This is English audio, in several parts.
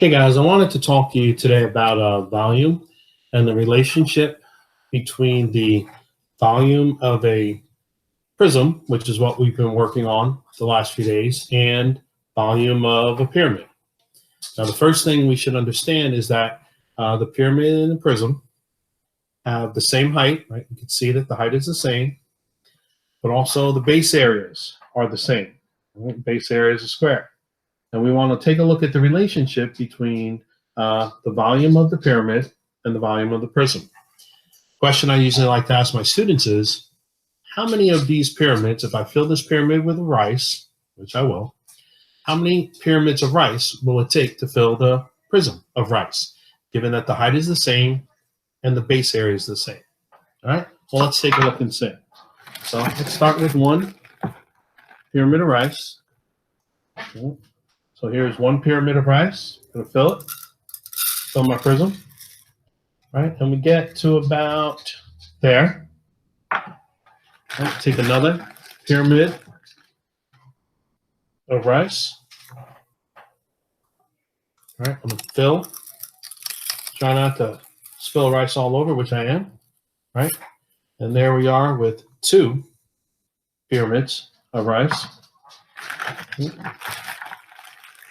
Hey guys, I wanted to talk to you today about volume and the relationship between the volume of a prism, which is what we've been working on the last few days, and volume of a pyramid. Now, the first thing we should understand is that the pyramid and the prism have the same height, right? You can see that the height is the same, but also the base areas are the same. Right? Base area is a square. And we want to take a look at the relationship between the volume of the pyramid and the volume of the prism. Question I usually like to ask my students is, how many of these pyramids, if I fill this pyramid with rice, which I will, how many pyramids of rice will it take to fill the prism of rice, given that the height is the same and the base area is the same? All right, well, let's take a look and see. So let's start with one pyramid of rice. Okay. So here's one pyramid of rice. I'm going to fill it, fill my prism, right? And we get to about there. Right, take another pyramid of rice. All right, I'm going to fill. Try not to spill rice all over, which I am, right? And there we are with two pyramids of rice.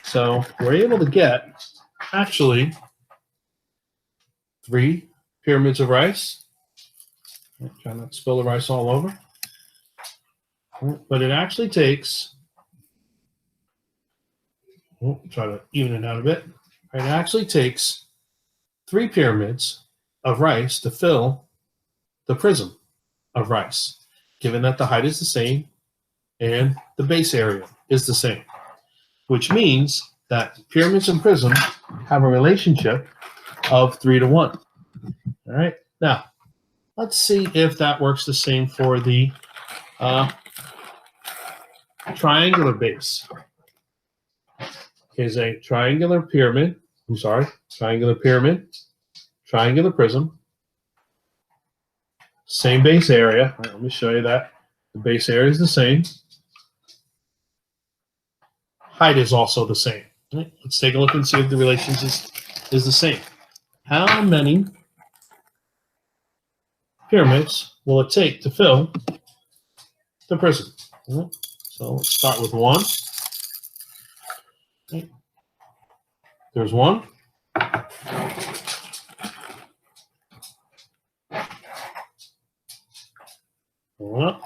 So we're able to get actually three pyramids of rice. Try not to spill the rice all over. But it actually takes, try to even it out a bit. It actually takes three pyramids of rice to fill the prism of rice, given that the height is the same and the base area is the same, which means that pyramids and prism have a relationship of 3 to 1. All right, now let's see if that works the same for the triangular base. Here's a triangular pyramid. Triangular pyramid, triangular prism, same base area. All right, let me show you that. The base area is the same. Height is also the same. Right, let's take a look and see if the relationship is the same. How many pyramids will it take to fill the prism? Right, so let's start with one. Okay. There's one. One.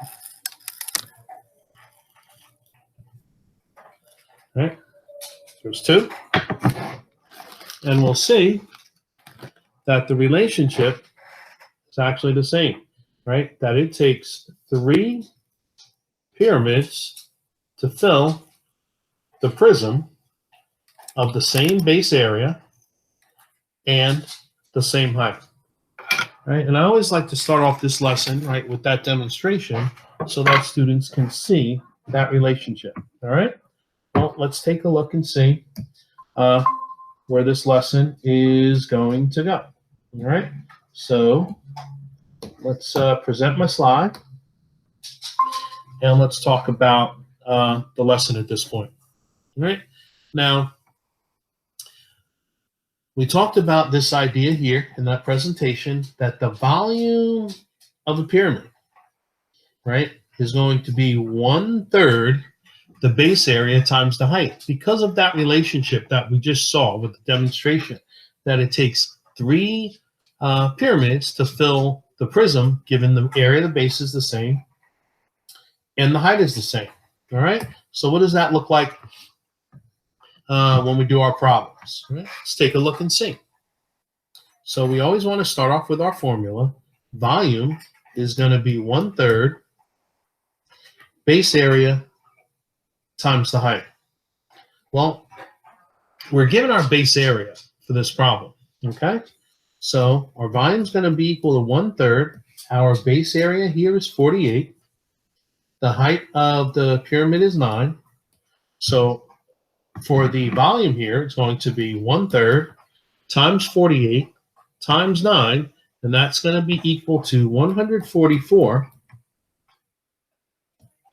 Right. There's two. And we'll see that the relationship is actually the same, right? That it takes three pyramids to fill the prism of the same base area and the same height, right? And I always like to start off this lesson, right, with that demonstration so that students can see that relationship, all right? Well, let's take a look and see where this lesson is going to go, all right? So let's present my slide, and let's talk about the lesson at this point, all right? Now, we talked about this idea here in that presentation that the volume of a pyramid, right, is going to be 1/3 the base area times the height, because of that relationship that we just saw with the demonstration, that it takes three pyramids to fill the prism, given the area of the base is the same and the height is the same. All right, so what does that look like when we do our problems? Right? Let's take a look and see. So we always want to start off with our formula. Volume is going to be 1/3 base area times the height. Well, we're given our base area for this problem, okay? So our volume is going to be equal to 1/3. Our base area here is 48. The height of the pyramid is 9. So for the volume here, it's going to be 1/3 times 48 times 9, and that's going to be equal to 144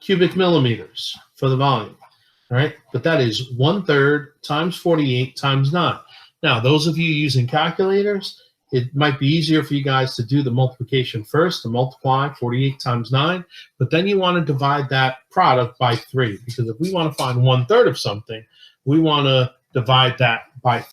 cubic millimeters for the volume. All right, but that is 1/3 times 48 times 9. Now, those of you using calculators, it might be easier for you guys to do the multiplication first, to multiply 48 times 9, but then you want to divide that product by 3, because if we want to find 1/3 of something, we want to divide that by